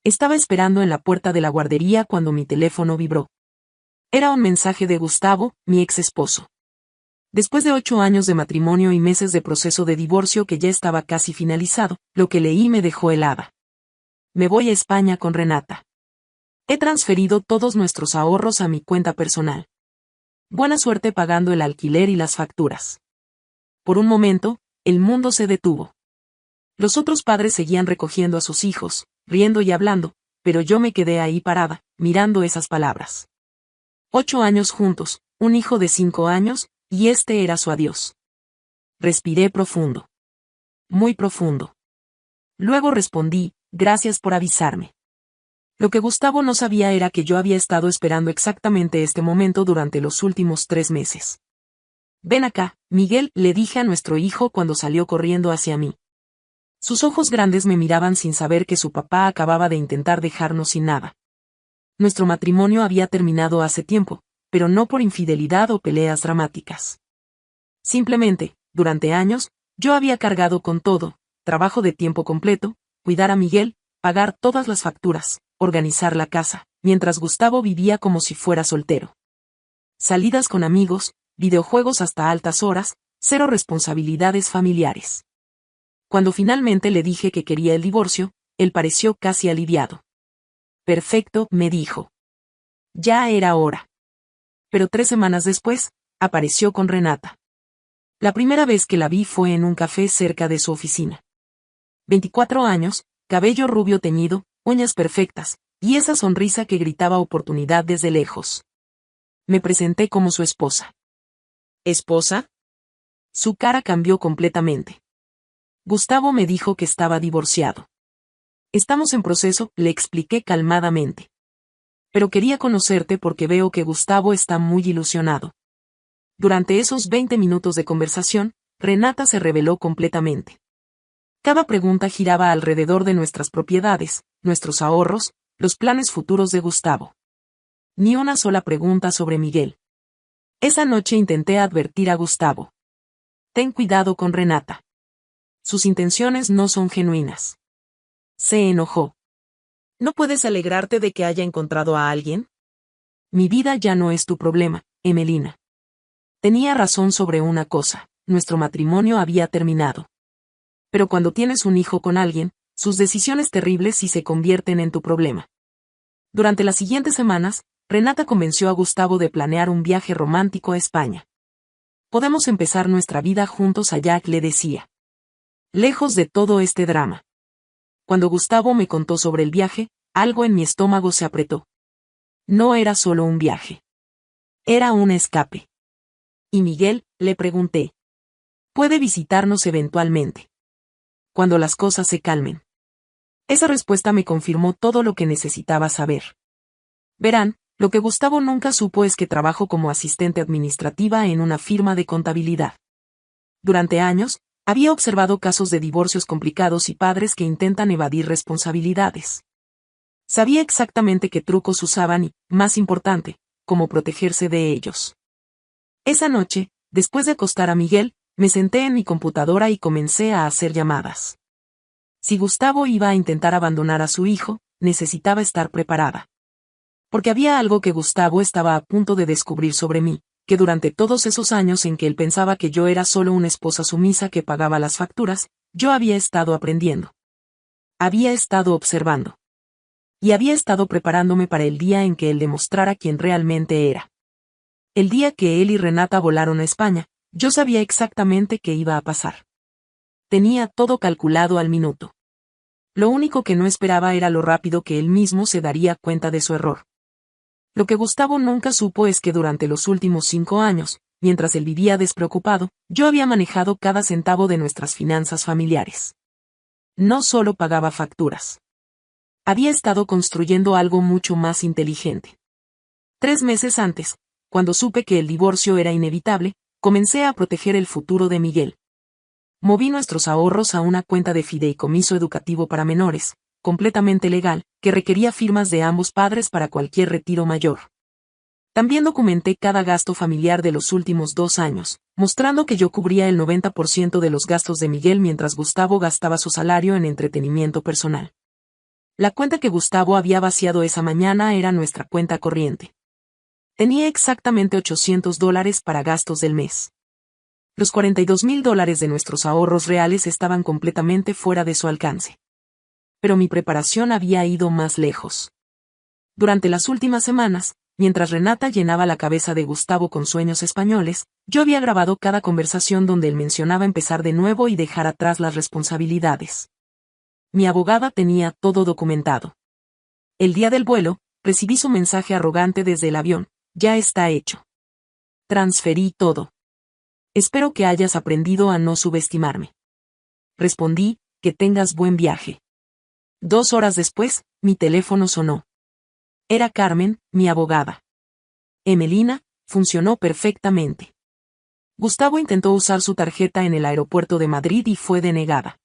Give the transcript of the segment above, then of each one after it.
Estaba esperando en la puerta de la guardería cuando mi teléfono vibró. Era un mensaje de Gustavo, mi ex esposo. Después de 8 años de matrimonio y meses de proceso de divorcio que ya estaba casi finalizado, lo que leí me dejó helada. Me voy a España con Renata. He transferido todos nuestros ahorros a mi cuenta personal. Buena suerte pagando el alquiler y las facturas. Por un momento, el mundo se detuvo. Los otros padres seguían recogiendo a sus hijos, riendo y hablando, pero yo me quedé ahí parada, mirando esas palabras. 8 años juntos, un hijo de 5 años, y este era su adiós. Respiré profundo. Muy profundo. Luego respondí, gracias por avisarme. Lo que Gustavo no sabía era que yo había estado esperando exactamente este momento durante los últimos 3 meses. Ven acá, Miguel, le dije a nuestro hijo cuando salió corriendo hacia mí. Sus ojos grandes me miraban sin saber que su papá acababa de intentar dejarnos sin nada. Nuestro matrimonio había terminado hace tiempo, pero no por infidelidad o peleas dramáticas. Simplemente, durante años, yo había cargado con todo, trabajo de tiempo completo, cuidar a Miguel, pagar todas las facturas, organizar la casa, mientras Gustavo vivía como si fuera soltero. Salidas con amigos, videojuegos hasta altas horas, cero responsabilidades familiares. Cuando finalmente le dije que quería el divorcio, él pareció casi aliviado. Perfecto, me dijo. Ya era hora. Pero 3 semanas después, apareció con Renata. La primera vez que la vi fue en un café cerca de su oficina. 24 años, cabello rubio teñido, uñas perfectas, y esa sonrisa que gritaba oportunidad desde lejos. Me presenté como su esposa. ¿Esposa? Su cara cambió completamente. Gustavo me dijo que estaba divorciado. Estamos en proceso, le expliqué calmadamente. Pero quería conocerte porque veo que Gustavo está muy ilusionado. Durante esos 20 minutos de conversación, Renata se reveló completamente. Cada pregunta giraba alrededor de nuestras propiedades, nuestros ahorros, los planes futuros de Gustavo. Ni una sola pregunta sobre Miguel. Esa noche intenté advertir a Gustavo. Ten cuidado con Renata. Sus intenciones no son genuinas. Se enojó. ¿No puedes alegrarte de que haya encontrado a alguien? Mi vida ya no es tu problema, Emelina. Tenía razón sobre una cosa, nuestro matrimonio había terminado. Pero cuando tienes un hijo con alguien, sus decisiones terribles sí se convierten en tu problema. Durante las siguientes semanas, Renata convenció a Gustavo de planear un viaje romántico a España. Podemos empezar nuestra vida juntos allá, le decía. Lejos de todo este drama. Cuando Gustavo me contó sobre el viaje, algo en mi estómago se apretó. No era solo un viaje. Era un escape. ¿Y Miguel?, le pregunté. Puede visitarnos eventualmente. Cuando las cosas se calmen. Esa respuesta me confirmó todo lo que necesitaba saber. Verán, lo que Gustavo nunca supo es que trabajo como asistente administrativa en una firma de contabilidad. Durante años, había observado casos de divorcios complicados y padres que intentan evadir responsabilidades. Sabía exactamente qué trucos usaban y, más importante, cómo protegerse de ellos. Esa noche, después de acostar a Miguel, me senté en mi computadora y comencé a hacer llamadas. Si Gustavo iba a intentar abandonar a su hijo, necesitaba estar preparada. Porque había algo que Gustavo estaba a punto de descubrir sobre mí, que durante todos esos años en que él pensaba que yo era solo una esposa sumisa que pagaba las facturas, yo había estado aprendiendo. Había estado observando. Y había estado preparándome para el día en que él demostrara quién realmente era. El día que él y Renata volaron a España, yo sabía exactamente qué iba a pasar. Tenía todo calculado al minuto. Lo único que no esperaba era lo rápido que él mismo se daría cuenta de su error. Lo que Gustavo nunca supo es que durante los últimos 5 años, mientras él vivía despreocupado, yo había manejado cada centavo de nuestras finanzas familiares. No solo pagaba facturas. Había estado construyendo algo mucho más inteligente. 3 meses antes, cuando supe que el divorcio era inevitable, comencé a proteger el futuro de Miguel. Moví nuestros ahorros a una cuenta de fideicomiso educativo para menores, completamente legal, que requería firmas de ambos padres para cualquier retiro mayor. También documenté cada gasto familiar de los últimos 2 años, mostrando que yo cubría el 90% de los gastos de Miguel mientras Gustavo gastaba su salario en entretenimiento personal. La cuenta que Gustavo había vaciado esa mañana era nuestra cuenta corriente. Tenía exactamente $800 para gastos del mes. Los $42,000 de nuestros ahorros reales estaban completamente fuera de su alcance. Pero mi preparación había ido más lejos. Durante las últimas semanas, mientras Renata llenaba la cabeza de Gustavo con sueños españoles, yo había grabado cada conversación donde él mencionaba empezar de nuevo y dejar atrás las responsabilidades. Mi abogada tenía todo documentado. El día del vuelo, recibí su mensaje arrogante desde el avión: ya está hecho. Transferí todo. Espero que hayas aprendido a no subestimarme. Respondí: que tengas buen viaje. 2 horas después, mi teléfono sonó. Era Carmen, mi abogada. Emelina, funcionó perfectamente. Gustavo intentó usar su tarjeta en el aeropuerto de Madrid y fue denegada.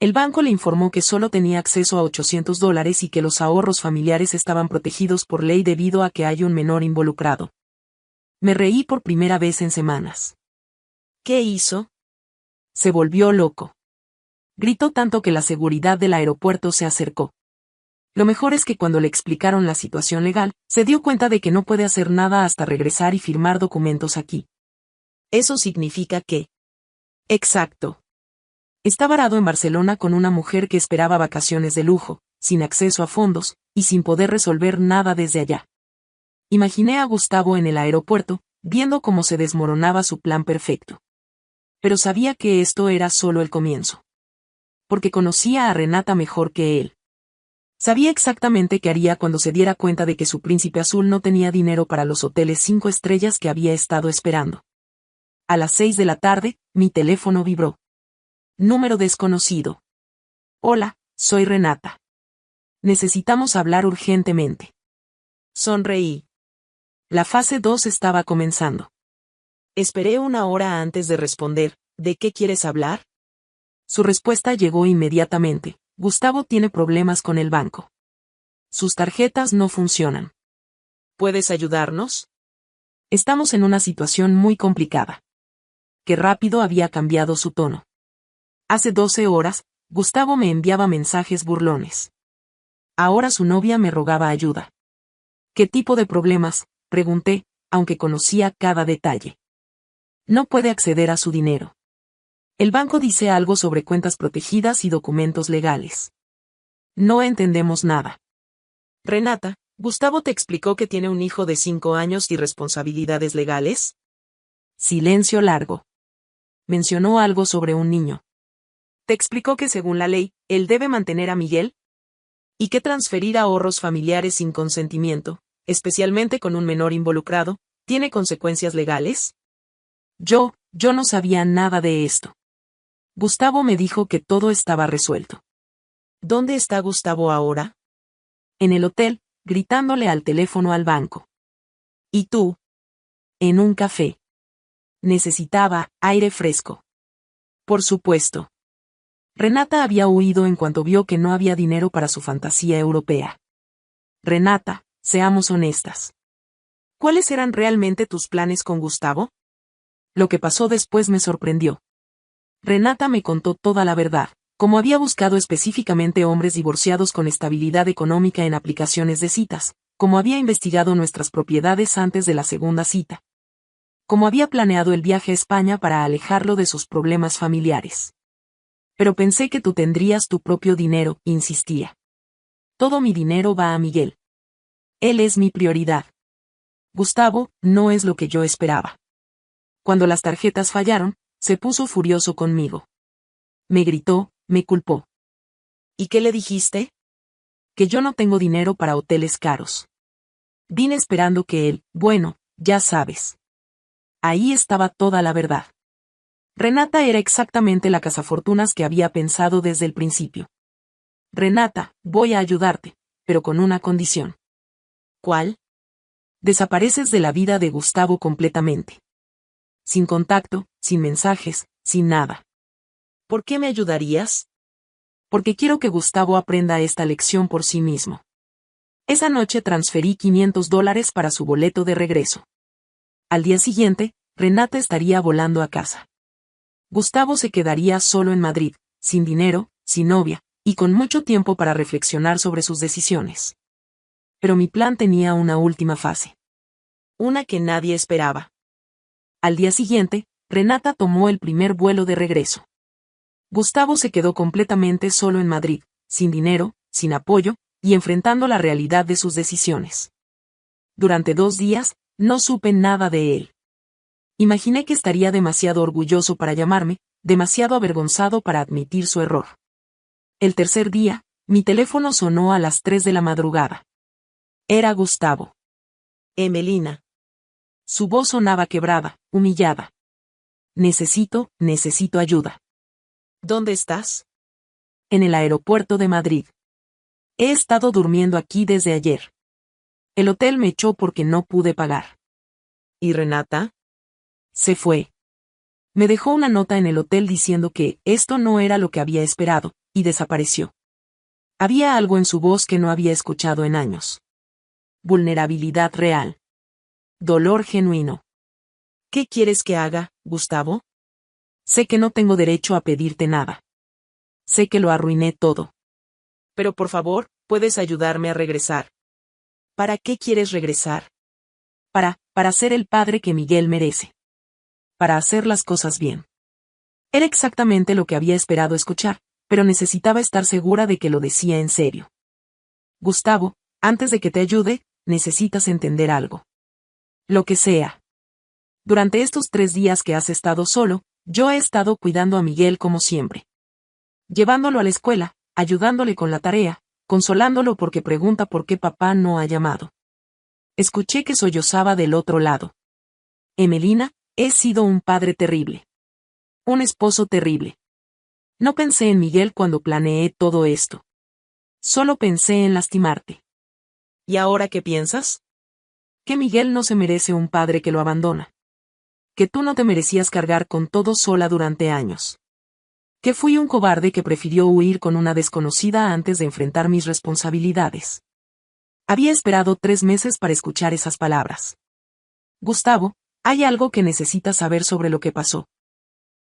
El banco le informó que solo tenía acceso a $800 y que los ahorros familiares estaban protegidos por ley debido a que hay un menor involucrado. Me reí por primera vez en semanas. ¿Qué hizo? Se volvió loco. Gritó tanto que la seguridad del aeropuerto se acercó. Lo mejor es que cuando le explicaron la situación legal, se dio cuenta de que no puede hacer nada hasta regresar y firmar documentos aquí. ¿Eso significa qué? Exacto. Está varado en Barcelona con una mujer que esperaba vacaciones de lujo, sin acceso a fondos, y sin poder resolver nada desde allá. Imaginé a Gustavo en el aeropuerto, viendo cómo se desmoronaba su plan perfecto. Pero sabía que esto era solo el comienzo. Porque conocía a Renata mejor que él. Sabía exactamente qué haría cuando se diera cuenta de que su príncipe azul no tenía dinero para los hoteles 5 estrellas que había estado esperando. A las 6 de la tarde, mi teléfono vibró. Número desconocido. Hola, soy Renata. Necesitamos hablar urgentemente. Sonreí. La fase 2 estaba comenzando. Esperé 1 hora antes de responder: ¿de qué quieres hablar? Su respuesta llegó inmediatamente: Gustavo tiene problemas con el banco. Sus tarjetas no funcionan. ¿Puedes ayudarnos? Estamos en una situación muy complicada. Qué rápido había cambiado su tono. Hace 12 horas, Gustavo me enviaba mensajes burlones. Ahora su novia me rogaba ayuda. ¿Qué tipo de problemas?, pregunté, aunque conocía cada detalle. No puede acceder a su dinero. El banco dice algo sobre cuentas protegidas y documentos legales. No entendemos nada. Renata, ¿Gustavo te explicó que tiene un hijo de 5 años y responsabilidades legales? Silencio largo. Mencionó algo sobre un niño. ¿Te explicó que según la ley, él debe mantener a Miguel? ¿Y que transferir ahorros familiares sin consentimiento, especialmente con un menor involucrado, tiene consecuencias legales? Yo no sabía nada de esto. Gustavo me dijo que todo estaba resuelto. ¿Dónde está Gustavo ahora? En el hotel, gritándole al teléfono al banco. ¿Y tú? En un café. Necesitaba aire fresco. Por supuesto. Renata había huido en cuanto vio que no había dinero para su fantasía europea. Renata, seamos honestas. ¿Cuáles eran realmente tus planes con Gustavo? Lo que pasó después me sorprendió. Renata me contó toda la verdad, como había buscado específicamente hombres divorciados con estabilidad económica en aplicaciones de citas, como había investigado nuestras propiedades antes de la segunda cita, como había planeado el viaje a España para alejarlo de sus problemas familiares. Pero pensé que tú tendrías tu propio dinero, insistía. Todo mi dinero va a Miguel. Él es mi prioridad. Gustavo, no es lo que yo esperaba. Cuando las tarjetas fallaron, se puso furioso conmigo. Me gritó, me culpó. ¿Y qué le dijiste? Que yo no tengo dinero para hoteles caros. Vine esperando que él, bueno, ya sabes. Ahí estaba toda la verdad. Renata era exactamente la cazafortunas que había pensado desde el principio. Renata, voy a ayudarte, pero con una condición. ¿Cuál? Desapareces de la vida de Gustavo completamente. Sin contacto, sin mensajes, sin nada. ¿Por qué me ayudarías? Porque quiero que Gustavo aprenda esta lección por sí mismo. Esa noche transferí $500 para su boleto de regreso. Al día siguiente, Renata estaría volando a casa. Gustavo se quedaría solo en Madrid, sin dinero, sin novia, Y con mucho tiempo para reflexionar sobre sus decisiones. Pero mi plan tenía una última fase. Una que nadie esperaba. Al día siguiente, Renata tomó el primer vuelo de regreso. Gustavo se quedó completamente solo en Madrid, sin dinero, sin apoyo, y enfrentando la realidad de sus decisiones. Durante 2 días, no supe nada de él. Imaginé que estaría demasiado orgulloso para llamarme, demasiado avergonzado para admitir su error. El tercer día, mi teléfono sonó a las 3 de la madrugada. Era Gustavo. Emelina. Su voz sonaba quebrada, humillada. Necesito ayuda. ¿Dónde estás? En el aeropuerto de Madrid. He estado durmiendo aquí desde ayer. El hotel me echó porque no pude pagar. ¿Y Renata? Se fue. Me dejó una nota en el hotel diciendo que esto no era lo que había esperado, y desapareció. Había algo en su voz que no había escuchado en años. Vulnerabilidad real. Dolor genuino. ¿Qué quieres que haga, Gustavo? Sé que no tengo derecho a pedirte nada. Sé que lo arruiné todo. Pero por favor, puedes ayudarme a regresar. ¿Para qué quieres regresar? Para ser el padre que Miguel merece. Para hacer las cosas bien. Era exactamente lo que había esperado escuchar, pero necesitaba estar segura de que lo decía en serio. Gustavo, antes de que te ayude, necesitas entender algo. Lo que sea. Durante estos 3 días que has estado solo, yo he estado cuidando a Miguel como siempre. Llevándolo a la escuela, ayudándole con la tarea, consolándolo porque pregunta por qué papá no ha llamado. Escuché que sollozaba del otro lado. Emelina, he sido un padre terrible. Un esposo terrible. No pensé en Miguel cuando planeé todo esto. Solo pensé en lastimarte. ¿Y ahora qué piensas? Que Miguel no se merece un padre que lo abandona. Que tú no te merecías cargar con todo sola durante años. Que fui un cobarde que prefirió huir con una desconocida antes de enfrentar mis responsabilidades. Había esperado 3 meses para escuchar esas palabras. Gustavo, hay algo que necesitas saber sobre lo que pasó.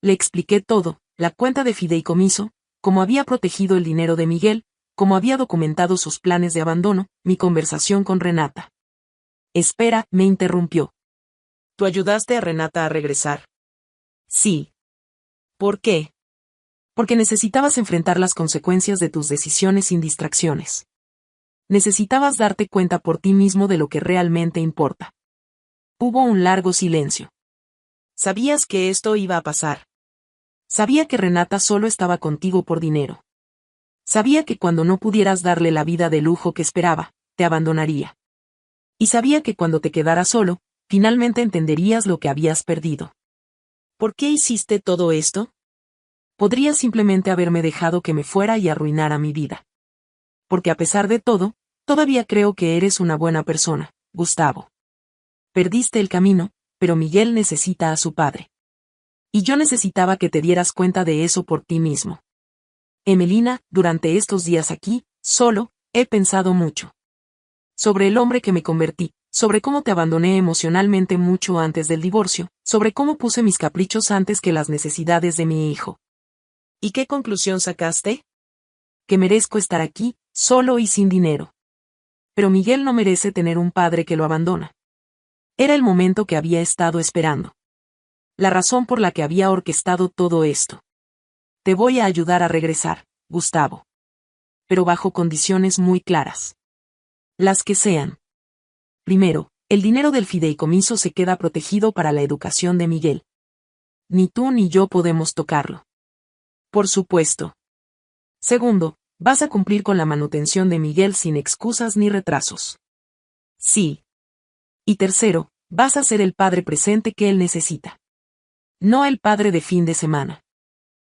Le expliqué todo, la cuenta de fideicomiso, cómo había protegido el dinero de Miguel, cómo había documentado sus planes de abandono, mi conversación con Renata. Espera, me interrumpió. ¿Tú ayudaste a Renata a regresar? Sí. ¿Por qué? Porque necesitabas enfrentar las consecuencias de tus decisiones sin distracciones. Necesitabas darte cuenta por ti mismo de lo que realmente importa. Hubo un largo silencio. ¿Sabías que esto iba a pasar? Sabía que Renata solo estaba contigo por dinero. Sabía que cuando no pudieras darle la vida de lujo que esperaba, te abandonaría. Y sabía que cuando te quedaras solo, finalmente entenderías lo que habías perdido. ¿Por qué hiciste todo esto? Podrías simplemente haberme dejado que me fuera y arruinara mi vida. Porque a pesar de todo, todavía creo que eres una buena persona, Gustavo. Perdiste el camino, pero Miguel necesita a su padre. Y yo necesitaba que te dieras cuenta de eso por ti mismo. Emelina, durante estos días aquí, solo, he pensado mucho. Sobre el hombre que me convertí, sobre cómo te abandoné emocionalmente mucho antes del divorcio, sobre cómo puse mis caprichos antes que las necesidades de mi hijo. ¿Y qué conclusión sacaste? Que merezco estar aquí, solo y sin dinero. Pero Miguel no merece tener un padre que lo abandona. Era el momento que había estado esperando. La razón por la que había orquestado todo esto. Te voy a ayudar a regresar, Gustavo. Pero bajo condiciones muy claras. Las que sean. Primero, el dinero del fideicomiso se queda protegido para la educación de Miguel. Ni tú ni yo podemos tocarlo. Por supuesto. Segundo, vas a cumplir con la manutención de Miguel sin excusas ni retrasos. Sí. Y tercero, vas a ser el padre presente que él necesita. No el padre de fin de semana.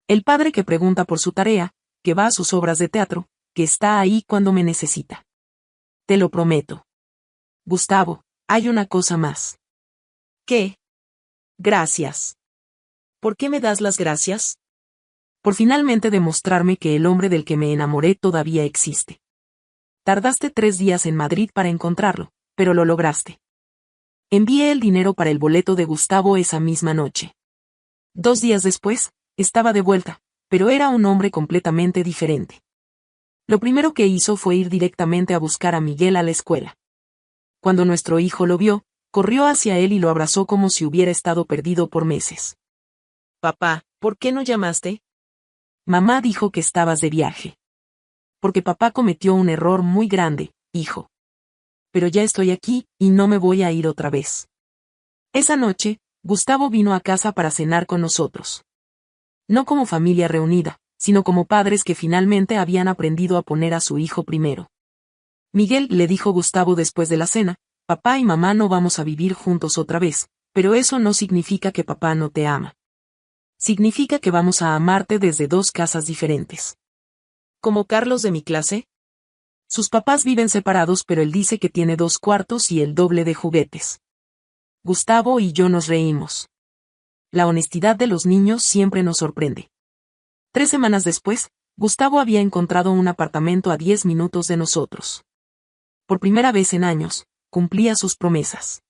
El padre que pregunta por su tarea, que va a sus obras de teatro, que está ahí cuando me necesita. Te lo prometo. Gustavo, hay una cosa más. ¿Qué? Gracias. ¿Por qué me das las gracias? Por finalmente demostrarme que el hombre del que me enamoré todavía existe. Tardaste 3 días en Madrid para encontrarlo, pero lo lograste. Envié el dinero para el boleto de Gustavo esa misma noche. 2 días después, estaba de vuelta, pero era un hombre completamente diferente. Lo primero que hizo fue ir directamente a buscar a Miguel a la escuela. Cuando nuestro hijo lo vio, corrió hacia él y lo abrazó como si hubiera estado perdido por meses. Papá, ¿por qué no llamaste? Mamá dijo que estabas de viaje. Porque papá cometió un error muy grande, hijo. Pero ya estoy aquí, y no me voy a ir otra vez. Esa noche, Gustavo vino a casa para cenar con nosotros. No como familia reunida, sino como padres que finalmente habían aprendido a poner a su hijo primero. Miguel, le dijo Gustavo después de la cena, papá y mamá no vamos a vivir juntos otra vez, pero eso no significa que papá no te ama. Significa que vamos a amarte desde dos casas diferentes. ¿Como Carlos de mi clase? Sus papás viven separados, pero él dice que tiene 2 cuartos y el doble de juguetes. Gustavo y yo nos reímos. La honestidad de los niños siempre nos sorprende. 3 semanas después, Gustavo había encontrado un apartamento a 10 minutos de nosotros. Por primera vez en años, cumplía sus promesas.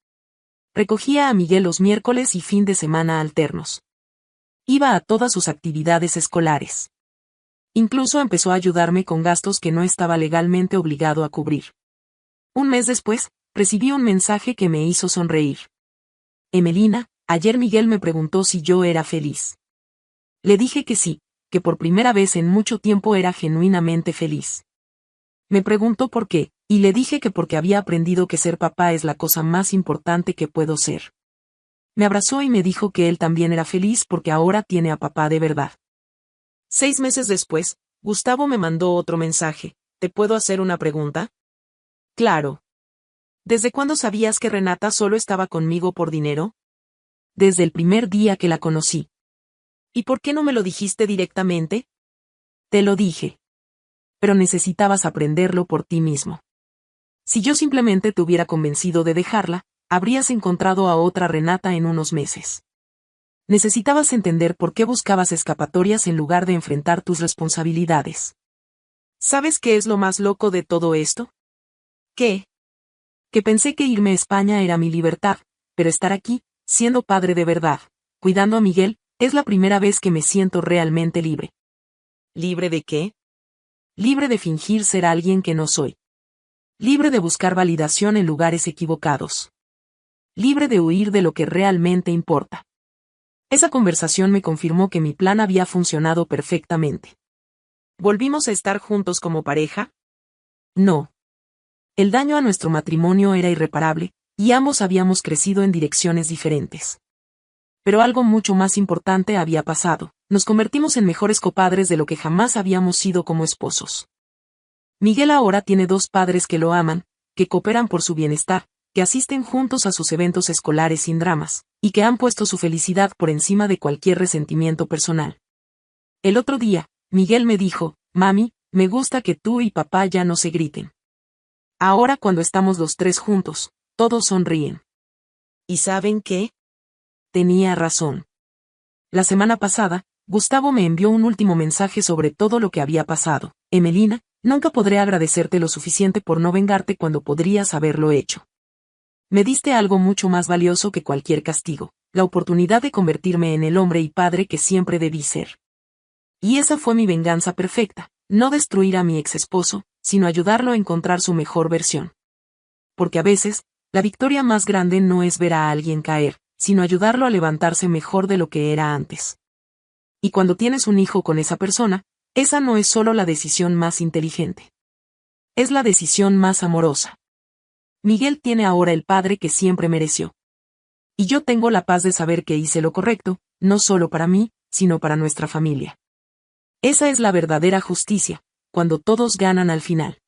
Recogía a Miguel los miércoles y fin de semana alternos. Iba a todas sus actividades escolares. Incluso empezó a ayudarme con gastos que no estaba legalmente obligado a cubrir. Un mes después, recibí un mensaje que me hizo sonreír. Emelina, ayer Miguel me preguntó si yo era feliz. Le dije que sí, que por primera vez en mucho tiempo era genuinamente feliz. Me preguntó por qué, y le dije que porque había aprendido que ser papá es la cosa más importante que puedo ser. Me abrazó y me dijo que él también era feliz porque ahora tiene a papá de verdad. 6 meses después, Gustavo me mandó otro mensaje. ¿Te puedo hacer una pregunta? Claro. ¿Desde cuándo sabías que Renata solo estaba conmigo por dinero? Desde el primer día que la conocí. ¿Y por qué no me lo dijiste directamente? Te lo dije. Pero necesitabas aprenderlo por ti mismo. Si yo simplemente te hubiera convencido de dejarla, habrías encontrado a otra Renata en unos meses. Necesitabas entender por qué buscabas escapatorias en lugar de enfrentar tus responsabilidades. ¿Sabes qué es lo más loco de todo esto? ¿Qué? Que pensé que irme a España era mi libertad, pero estar aquí, siendo padre de verdad, cuidando a Miguel, es la primera vez que me siento realmente libre. ¿Libre de qué? Libre de fingir ser alguien que no soy. Libre de buscar validación en lugares equivocados. Libre de huir de lo que realmente importa. Esa conversación me confirmó que mi plan había funcionado perfectamente. ¿Volvimos a estar juntos como pareja? No. El daño a nuestro matrimonio era irreparable, y ambos habíamos crecido en direcciones diferentes. Pero algo mucho más importante había pasado: nos convertimos en mejores copadres de lo que jamás habíamos sido como esposos. Miguel ahora tiene 2 padres que lo aman, que cooperan por su bienestar, que asisten juntos a sus eventos escolares sin dramas, y que han puesto su felicidad por encima de cualquier resentimiento personal. El otro día, Miguel me dijo: mami, me gusta que tú y papá ya no se griten. Ahora cuando estamos los 3 juntos, todos sonríen. ¿Y saben qué? Tenía razón. La semana pasada, Gustavo me envió un último mensaje sobre todo lo que había pasado. Emelina, nunca podré agradecerte lo suficiente por no vengarte cuando podrías haberlo hecho. Me diste algo mucho más valioso que cualquier castigo, la oportunidad de convertirme en el hombre y padre que siempre debí ser. Y esa fue mi venganza perfecta, no destruir a mi ex esposo, sino ayudarlo a encontrar su mejor versión. Porque a veces, la victoria más grande no es ver a alguien caer, sino ayudarlo a levantarse mejor de lo que era antes. Y cuando tienes un hijo con esa persona, esa no es solo la decisión más inteligente. Es la decisión más amorosa. Miguel tiene ahora el padre que siempre mereció. Y yo tengo la paz de saber que hice lo correcto, no solo para mí, sino para nuestra familia. Esa es la verdadera justicia, cuando todos ganan al final.